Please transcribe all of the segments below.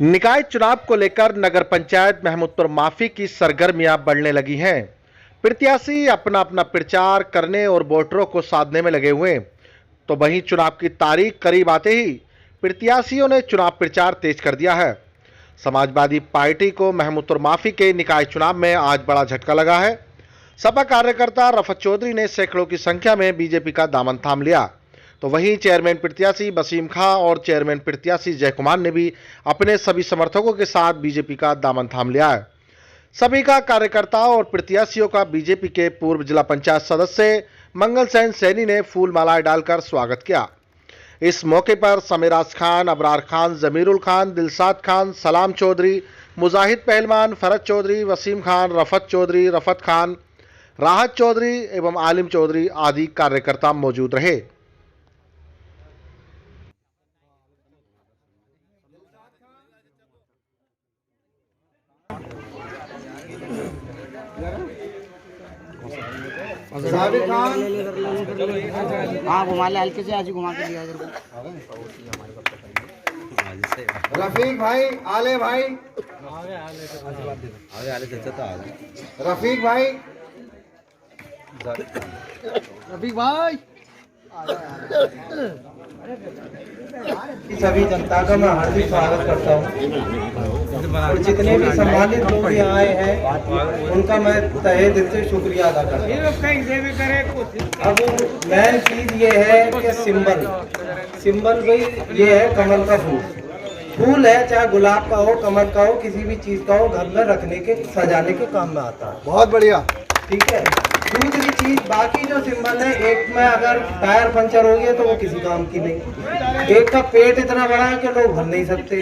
निकाय चुनाव को लेकर नगर पंचायत महमूदपुर माफी की सरगर्मियां बढ़ने लगी हैं। प्रत्याशी अपना अपना प्रचार करने और वोटरों को साधने में लगे हुए, तो वहीं चुनाव की तारीख करीब आते ही प्रत्याशियों ने चुनाव प्रचार तेज कर दिया है। समाजवादी पार्टी को महमूदपुर माफी के निकाय चुनाव में आज बड़ा झटका लगा है। सपा कार्यकर्ता रफत चौधरी ने सैकड़ों की संख्या में बीजेपी का दामन थाम लिया, तो वहीं चेयरमैन प्रत्याशी वसीम खां और चेयरमैन प्रत्याशी जय कुमार ने भी अपने सभी समर्थकों के साथ बीजेपी का दामन थाम लिया है। सभी का कार्यकर्ताओं और प्रत्याशियों का बीजेपी के पूर्व जिला पंचायत सदस्य मंगल सेन सैनी ने फूल मालाएं डालकर स्वागत किया। इस मौके पर समीराज खान, अबरार खान, जमीरुल खान, दिलशाद खान, सलाम चौधरी, मुजाहिद पहलवान, फरज चौधरी, वसीम खान, रफत चौधरी, रफत खान, राहत चौधरी एवं आलिम चौधरी आदि कार्यकर्ता मौजूद रहे। साबिर खान, हाँ घुमा ले हल्के से, आज ही घुमा के लिया इधर को। रफीक भाई, आले भाई, रफीक भाई, रफीक भाई, सभी जनता का मैं हार्दिक स्वागत करता हूँ और जितने भी सम्मानित लोग यहाँ आए हैं उनका मैं तहे दिल से शुक्रिया अदा करता हूँ। अब मेन चीज ये है कि सिंबल भाई ये है कमल का फूल है, चाहे गुलाब का हो, कमल का हो, किसी भी चीज का हो, घर में रखने के सजाने के काम में आता है। बहुत बढ़िया। ठीक है। दूसरी चीज, बाकी जो सिंबल है, एक में अगर टायर पंचर हो गया तो वो किसी काम की नहीं, एक का पेट इतना बड़ा है कि लोग भर नहीं सकते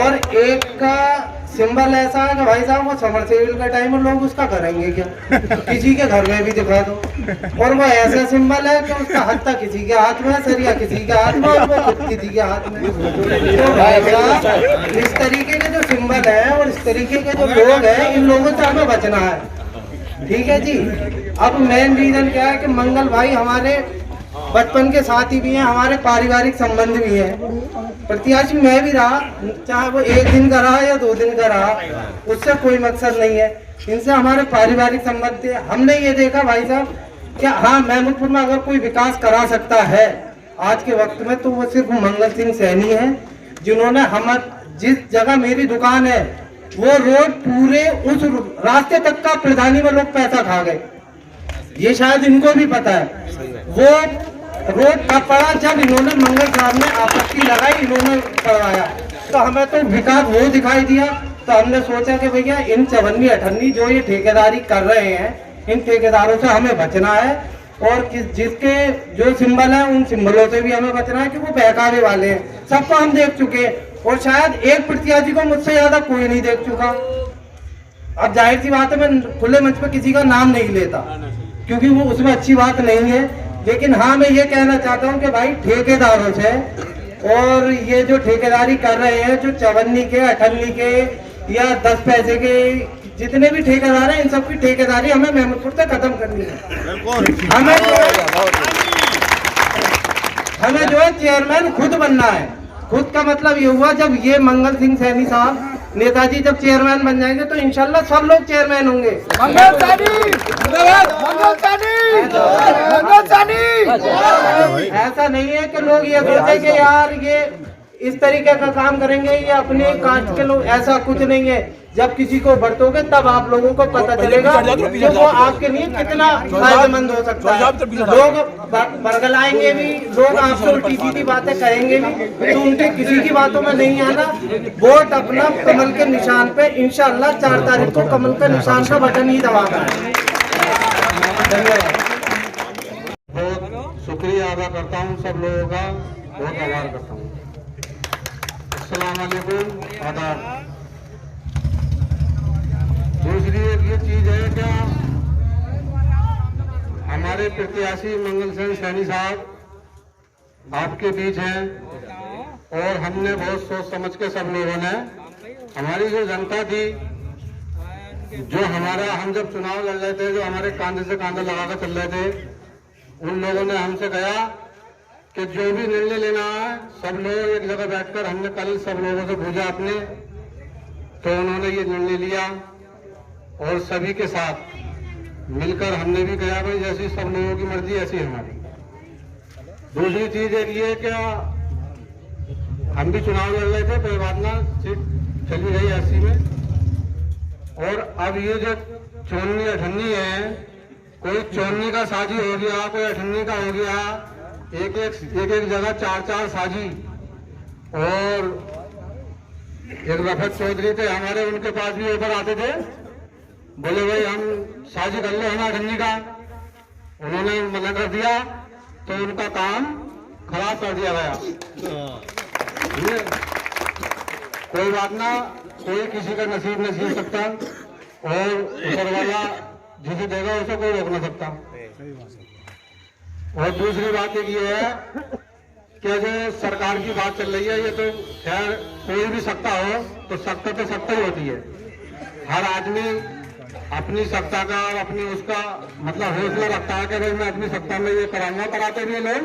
और एक का सिंबल ऐसा है कि भाई साहब वो समरसेबल का टाइम है, लोग उसका करेंगे क्या, किसी के घर में भी दिखा दो। और वो ऐसा सिंबल है कि उसका हत्था किसी के हाथ में है, सरिया किसी के हाथ में और वो खुद किसी के हाथ में। तो भाई साहब इस तरीके के जो सिंबल है और इस तरीके के जो लोग हैं, इन लोगों से हमें बचना है। ठीक है जी। अब मेन रीजन क्या है कि मंगल भाई हमारे बचपन के साथी भी हैं, हमारे पारिवारिक संबंध भी हैं। प्रत्याशी मैं भी रहा, चाहे वो 1 दिन का रहा या 2 दिन का रहा, उससे कोई मकसद नहीं है। इनसे हमारे पारिवारिक संबंध थे। हमने ये देखा भाई साहब कि हाँ, महमूदपुर में अगर कोई विकास करा सकता है आज के वक्त में तो वो सिर्फ मंगल सिंह सैनी है, जिन्होंने जिस जगह मेरी दुकान है वो रोड पूरे उस रास्ते तक का प्रधानी में लोग पैसा खा गए, ये शायद इनको भी पता है। वो रोड कब पड़ा, जब इन्होंने मंगल साहब ने आपत्ति लगाई, इन्होंने करवाया, तो हमें तो विकास वो दिखाई दिया। तो हमने सोचा कि भैया इन 54-58 जो ये ठेकेदारी कर रहे हैं, इन ठेकेदारों से हमें बचना है और जिसके जो सिंबल है उन सिंबलों से भी हमें बचना है कि वो बहकावे वाले हैं। सबको हम देख चुके हैं और शायद एक प्रत्याशी को मुझसे ज्यादा कोई नहीं देख चुका। अब जाहिर सी बात है, मैं खुले मंच पे किसी का नाम नहीं लेता क्योंकि वो उसमें अच्छी बात नहीं है, लेकिन हाँ मैं ये कहना चाहता हूँ कि भाई ठेकेदारों से और ये जो ठेकेदारी कर रहे हैं, जो 54 के 58 के या 10 पैसे के जितने भी ठेकेदार हैं, इन सबकी ठेकेदारी हमें महमूदपुर से खत्म करनी है। हमें जो है चेयरमैन खुद बनना है। खुद का मतलब ये हुआ, जब ये मंगल सिंह सैनी साहब नेताजी जब चेयरमैन बन जाएंगे तो इंशाल्लाह सब लोग चेयरमैन होंगे। ऐसा नहीं है कि लोग ये सोचे कि यार ये इस तरीके का काम करेंगे, ये अपने कास्ट के लोग, ऐसा कुछ नहीं है। जब किसी को बरतोगे तब आप लोगों को पता चलेगा कि वो आपके लिए कितना फायदेमंद हो सकता है। लोग बरगलाएंगे भी, लोग आपसे उल्टी सीधी बातें कहेंगे भी, तो उनके किसी की बातों में नहीं आना। वोट अपना कमल के निशान पे इंशाल्लाह 4 तारीख को कमल के निशान का बटन ही दबाना है। धन्यवाद। बहुत शुक्रिया अदा करता हूँ सब लोगों का, बहुत आभार करता हूँ। अस्सलाम वालेकुम, आदाब। दूसरी एक ये चीज है क्या, हमारे प्रत्याशी मंगल सिंह सैनी साहब आपके बीच हैं और हमने बहुत सोच समझ के सब लोगों ने, हमारी जो जनता थी, जो हम जब चुनाव लड़ रहे थे, जो हमारे कांधे से कांधा लगाकर चल रहे थे, उन लोगों ने हमसे कहा कि जो भी निर्णय लेना है सब लोग एक जगह बैठकर, हमने कल सब लोगों से पूछा अपने, तो उन्होंने ये निर्णय लिया और सभी के साथ मिलकर हमने भी कहा भाई जैसी सब लोगों की मर्जी ऐसी हमारी। दूसरी चीज एक ये क्या, हम भी चुनाव लड़ रहे थे, कोई बात ना, सीट चली गई 80 में, और अब ये जो चौन्नी अठन्नी है, कोई चौन्नी का साजी हो गया, कोई अठन्नी का हो गया, एक जगह 4 साजी। और एक रफत चौधरी थे हमारे, उनके पास भी ऊपर आते थे, बोले भाई हम साजी कर लो है ना अठन्नी का, उन्होंने मना कर दिया तो उनका काम खराब कर दिया गया। कोई बात ना, कोई किसी का नसीब नहीं छीन सकता, और ऊपर वाला जिसे देगा उसे कोई रोक नहीं सकता। और दूसरी बात एक ये है कि जो सरकार की बात चल रही है, ये तो खैर कोई भी सत्ता हो तो सत्ता ही होती है। हर आदमी अपनी सत्ता का और अपनी उसका मतलब हौसला रखता है कि भाई मैं अपनी सत्ता में ये कराऊंगा, कराते हुए लोग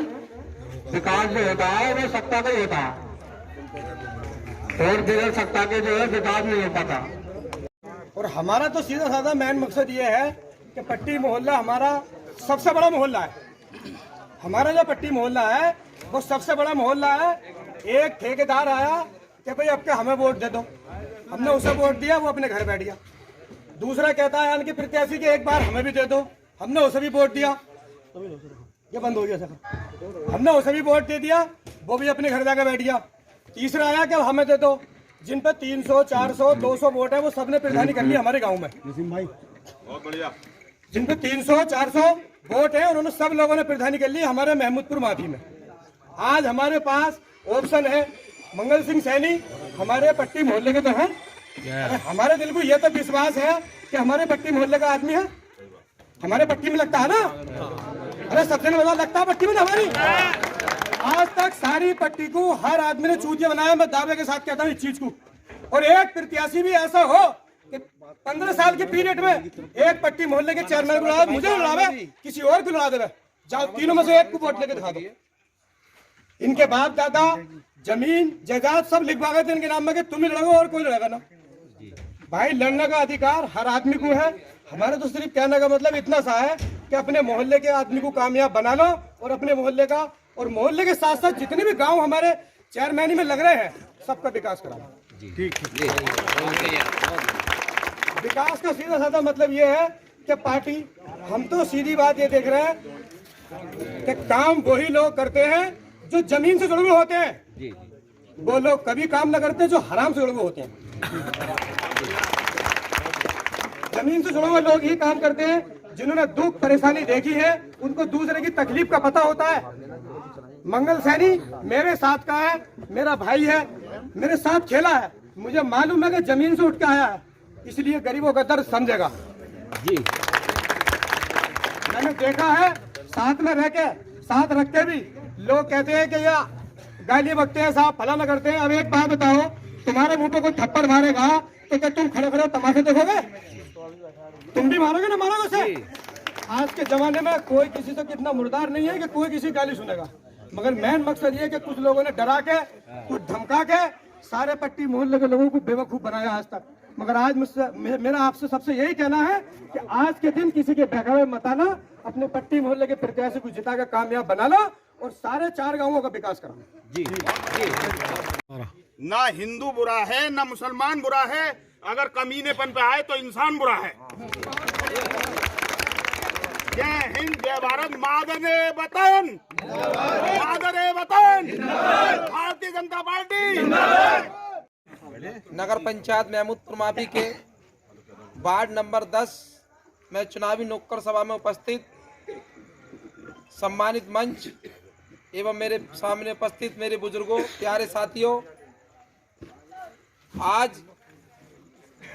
विकास जो होता है वो सत्ता का ही होता है, और बिगड़ सत्ता के जो है विकास नहीं हो पाता। और हमारा तो सीधा साधा मेन मकसद ये है कि पट्टी मोहल्ला हमारा सबसे बड़ा मोहल्ला है। हमारा जो पट्टी मोहल्ला है वो सबसे बड़ा मोहल्ला है। एक ठेकेदार आया कि भाई अब के हमें वोट दे दो, हमने उसे वोट दिया, वो अपने घर बैठ गया। दूसरा कहता है कि प्रत्याशी के एक बार हमें भी दे दो, हमने उसे भी वोट दिया, ये बंद हो गया सर, हमने उसे भी वोट दे दिया, वो भी अपने घर जाकर बैठ गया। तीसरा आया कि हमें दे दो, जिन पर 300, 400, 200 वोट है वो सबने प्रधानी कर ली हमारे गांव में। बहुत बढ़िया। जिन पर 300, 400 वोट है उन्होंने सब लोगों ने प्रधानी कर ली हमारे महमूदपुर माफी में। आज हमारे पास ऑप्शन है मंगल सिंह सैनी, हमारे पट्टी मोहल्ले के तो है। अरे हमारे दिल को यह तो विश्वास है कि हमारे पट्टी मोहल्ले का आदमी है, हमारे पट्टी में लगता है ना। अरे सबसे ज्यादा लगता है पट्टी में हमारी। आज तक सारी पट्टी को हर आदमी ने चूतिया बनाया, मैं दावे के साथ कहता हूँ इस चीज को। और एक प्रत्याशी भी ऐसा हो कि 15 साल के पीरियड में एक पट्टी मोहल्ले के चेयरमैन को लड़ा, मुझे लड़ावे, किसी और को लड़ा देवे, जाओ तीनों में से एक को वोट लेके दिखा दो। इनके बाप दादा जमीन जायदाद सब लिखवा गए थे इनके नाम में कि तुम ही लड़ोगे और कोई लड़ेगा ना। भाई लड़ने का अधिकार हर आदमी को है। हमारे तो सिर्फ कहने का मतलब इतना सा है कि अपने मोहल्ले के आदमी को कामयाब बना लो, और अपने मोहल्ले का और मोहल्ले के साथ साथ जितने भी गांव हमारे चेयरमैनी में लग रहे हैं सबका विकास कराओ। विकास का सीधा साधा मतलब ये है कि पार्टी, हम तो सीधी बात ये देख रहे हैं कि काम वही लोग करते हैं जो जमीन से जुड़े हुए होते हैं। वो लोग कभी काम न करते जो हराम से जुड़े हुए होते हैं। जमीन से जुड़े हुए लोग ही काम करते हैं जिन्होंने दुख परेशानी देखी है, उनको दूसरे की तकलीफ का पता होता है। मंगल सैनी मेरे साथ का है, मेरा भाई है, मेरे साथ खेला है, मुझे मालूम है कि जमीन से उठ के आया है, इसलिए गरीबों का दर्द समझेगा जी। मैंने देखा है साथ में रह के, साथ रख के भी लोग कहते हैं कि या गाली बकते हैं, साहब फला न करते हैं। अब एक बात बताओ, तुम्हारे मुंह पे कोई थप्पड़ मारेगा तो क्या तुम खड़े खड़े तमाशे देखोगे? तुम भी मारोगे ना मारोगे उसे? आज के जमाने में कोई किसी से कितना मुर्दार नहीं है कि कोई किसी गाली सुनेगा, मगर मेन मकसद ये कि कुछ लोगों ने डरा के, कुछ धमका के सारे पट्टी मोहल्ले के लोगों को बेवकूफ बनाया आज तक। मगर आज मेरा आपसे सबसे यही कहना है कि आज के दिन किसी के बहकावे मत आना, अपने पट्टी मोहल्ले के प्रत्याशी को जिता के कामयाब बना लो और सारे 4 गांवों का विकास करो। ना हिंदू बुरा है ना मुसलमान बुरा है, अगर कमीनेपन पे आए तो इंसान बुरा है। जय हिंद, जय भारत, मादरे वतन, मादरे वतन, भारतीय जनता पार्टी। नगर पंचायत महमूदपुर माफी के वार्ड नंबर 10 में चुनावी नुक्कड़ सभा में उपस्थित सम्मानित मंच एवं मेरे सामने उपस्थित मेरे बुजुर्गों, प्यारे साथियों, आज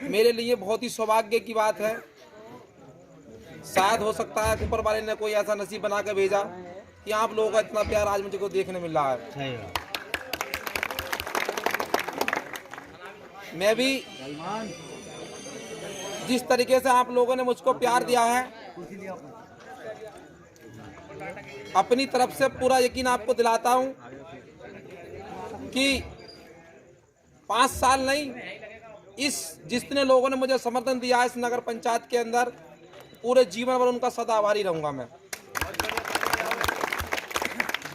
मेरे लिए बहुत ही सौभाग्य की बात है। शायद हो सकता है ऊपर वाले ने कोई ऐसा नसीब बना के भेजा कि आप लोगों का इतना प्यार आज मुझे को देखने मिल रहा है। मैं भी जिस तरीके से आप लोगों ने मुझको प्यार दिया है, अपनी तरफ से पूरा यकीन आपको दिलाता हूं कि 5 साल नहीं, जितने लोगों ने मुझे समर्थन दिया है इस नगर पंचायत के अंदर, पूरे जीवन भर उनका सदा आभारी रहूंगा मैं।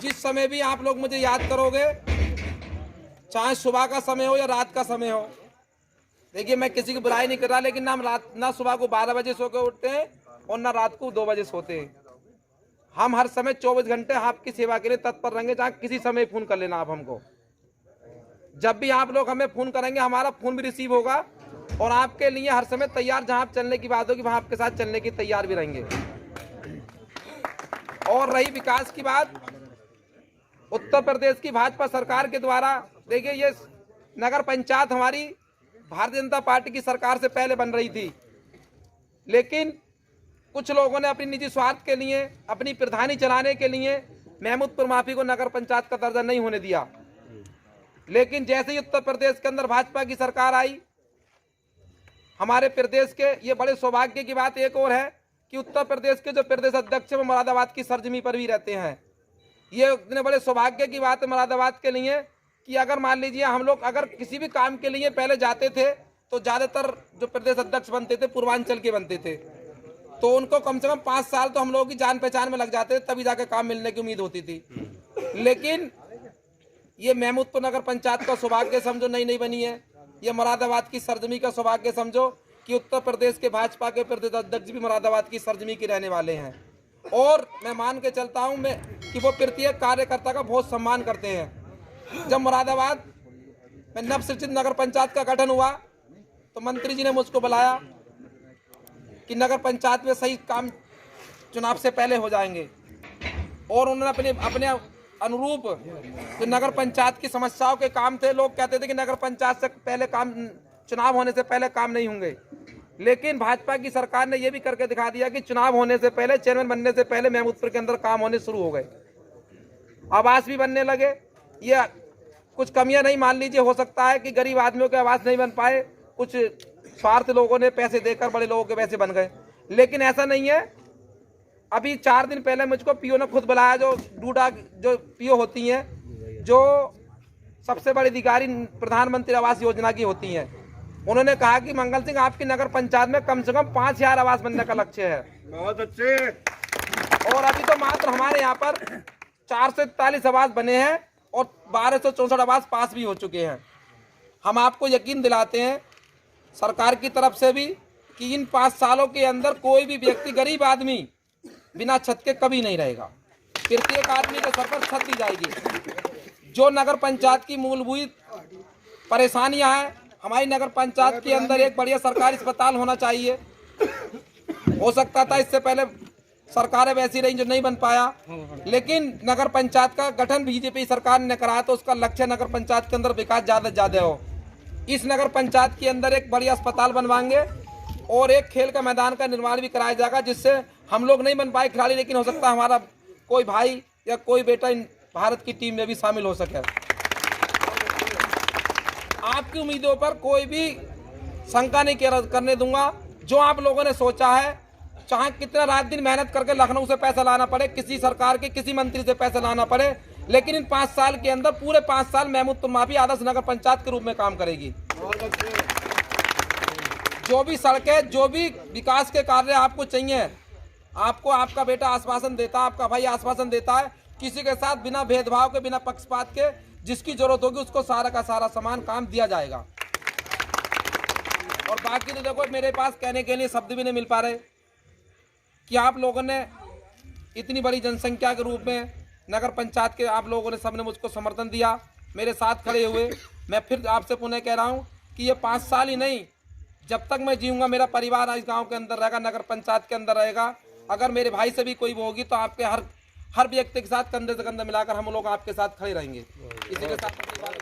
जिस समय भी आप लोग मुझे याद करोगे, चाहे सुबह का समय हो या रात का समय हो, देखिए मैं किसी की बुराई नहीं कर रहा, लेकिन ना सुबह को 12 बजे सो के उठते हैं और ना रात को 2 बजे सोते हैं। हम हर समय 24 घंटे आपकी सेवा के लिए तत्पर रहेंगे, चाहे किसी समय फोन कर लेना आप हमको। जब भी आप लोग हमें फोन करेंगे, हमारा फोन भी रिसीव होगा और आपके लिए हर समय तैयार, जहां आप चलने की बात होगी वहां आपके साथ चलने की तैयार भी रहेंगे। और रही विकास की बात, उत्तर प्रदेश की भाजपा सरकार के द्वारा, देखिए ये नगर पंचायत हमारी भारतीय जनता पार्टी की सरकार से पहले बन रही थी, लेकिन कुछ लोगों ने अपनी निजी स्वार्थ के लिए, अपनी प्रधानी चलाने के लिए महमूदपुर माफी को नगर पंचायत का दर्जा नहीं होने दिया। लेकिन जैसे ही उत्तर प्रदेश के अंदर भाजपा की सरकार आई, हमारे प्रदेश के, ये बड़े सौभाग्य की बात एक और है कि उत्तर प्रदेश के जो प्रदेश अध्यक्ष वो मुरादाबाद की सरजमी पर भी रहते हैं। ये इतने बड़े सौभाग्य की बात है मुरादाबाद के लिए कि अगर मान लीजिए हम लोग अगर किसी भी काम के लिए पहले जाते थे तो ज्यादातर जो प्रदेश अध्यक्ष बनते थे पूर्वांचल के बनते थे, तो उनको कम से कम 5 साल तो हम लोगों की जान पहचान में लग जाते थे, तभी जाके काम मिलने की उम्मीद होती थी। लेकिन ये महमूदपुर नगर पंचायत का सौभाग्य समझो नई बनी है, ये मुरादाबाद की सरजमी का सौभाग्य समझो कि उत्तर प्रदेश के भाजपा के प्रदेश अध्यक्ष भी मुरादाबाद की सरजमी के रहने वाले हैं। और मैं मान के चलता हूं मैं कि वो प्रत्येक कार्यकर्ता का बहुत सम्मान करते हैं। जब मुरादाबाद में नवसृजित नगर पंचायत का गठन हुआ तो मंत्री जी ने मुझको बुलाया कि नगर पंचायत में सही काम चुनाव से पहले हो जाएंगे, और उन्होंने अपने अनुरूप जो नगर पंचायत की समस्याओं के काम थे, लोग कहते थे कि नगर पंचायत से पहले काम, चुनाव होने से पहले काम नहीं होंगे, लेकिन भाजपा की सरकार ने यह भी करके दिखा दिया कि चुनाव होने से पहले, चेयरमैन बनने से पहले महमूदपुर के अंदर काम होने शुरू हो गए। आवास भी बनने लगे। ये कुछ कमियां नहीं, मान लीजिए हो सकता है कि गरीब आदमियों के आवास नहीं बन पाए, कुछ स्वार्थ लोगों ने पैसे देकर बड़े लोगों के पैसे बन गए, लेकिन ऐसा नहीं है। अभी 4 दिन पहले मुझको पीओ ने खुद बुलाया, जो डूडा जो पीओ होती हैं, जो सबसे बड़ी अधिकारी प्रधानमंत्री आवास योजना की होती हैं, उन्होंने कहा कि मंगल सिंह आपकी नगर पंचायत में कम से कम 5000 आवास बनने का लक्ष्य है। बहुत अच्छे। और अभी तो मात्र हमारे यहाँ पर 441 आवास बने हैं और 1264 आवास पास भी हो चुके हैं। हम आपको यकीन दिलाते हैं सरकार की तरफ से भी कि इन 5 सालों के अंदर कोई भी व्यक्ति, गरीब आदमी बिना छत के कभी नहीं रहेगा। प्रत्येक आदमी के सर पर छत दी जाएगी। जो नगर पंचायत की मूलभूत परेशानियां हैं, हमारी नगर पंचायत के अंदर एक बढ़िया सरकारी अस्पताल होना चाहिए। हो सकता था इससे पहले सरकारें वैसी रही जो नहीं बन पाया, लेकिन नगर पंचायत का गठन बीजेपी सरकार ने कराया तो उसका लक्ष्य नगर पंचायत के अंदर विकास ज़्यादा से ज़्यादा हो। इस नगर पंचायत के अंदर एक बढ़िया अस्पताल बनवाएंगे और एक खेल का मैदान का निर्माण भी कराया जाएगा, जिससे हम लोग नहीं बन पाए खिलाड़ी, लेकिन हो सकता है हमारा कोई भाई या कोई बेटा इन भारत की टीम में भी शामिल हो सके। आपकी उम्मीदों पर कोई भी शंका नहीं करने दूंगा। जो आप लोगों ने सोचा है, चाहे कितना रात दिन मेहनत करके लखनऊ से पैसा लाना पड़े, किसी सरकार के किसी मंत्री से पैसा लाना पड़े, लेकिन इन 5 साल के अंदर पूरे 5 साल महमूदपुर माफी आदर्श नगर पंचायत के रूप में काम करेगी। जो भी सड़कें, जो भी विकास के कार्य आपको चाहिए, आपको आपका बेटा आश्वासन देता है, आपका भाई आश्वासन देता है, किसी के साथ बिना भेदभाव के, बिना पक्षपात के, जिसकी जरूरत होगी उसको सारा का सारा सामान काम दिया जाएगा। और बाकी तो देखो, मेरे पास कहने के लिए शब्द भी नहीं मिल पा रहे कि आप लोगों ने इतनी बड़ी जनसंख्या के रूप में नगर पंचायत के आप लोगों ने सबने मुझको समर्थन दिया, मेरे साथ खड़े हुए। मैं फिर आपसे पुनः कह रहा हूँ कि ये 5 साल ही नहीं, जब तक मैं जीऊँगा मेरा परिवार इस गाँव के अंदर रहेगा, नगर पंचायत के अंदर रहेगा। अगर मेरे भाई से भी कोई वो होगी तो आपके हर व्यक्ति के साथ कंधे से कंधा मिलाकर हम लोग आपके साथ खड़े रहेंगे। इसी के साथ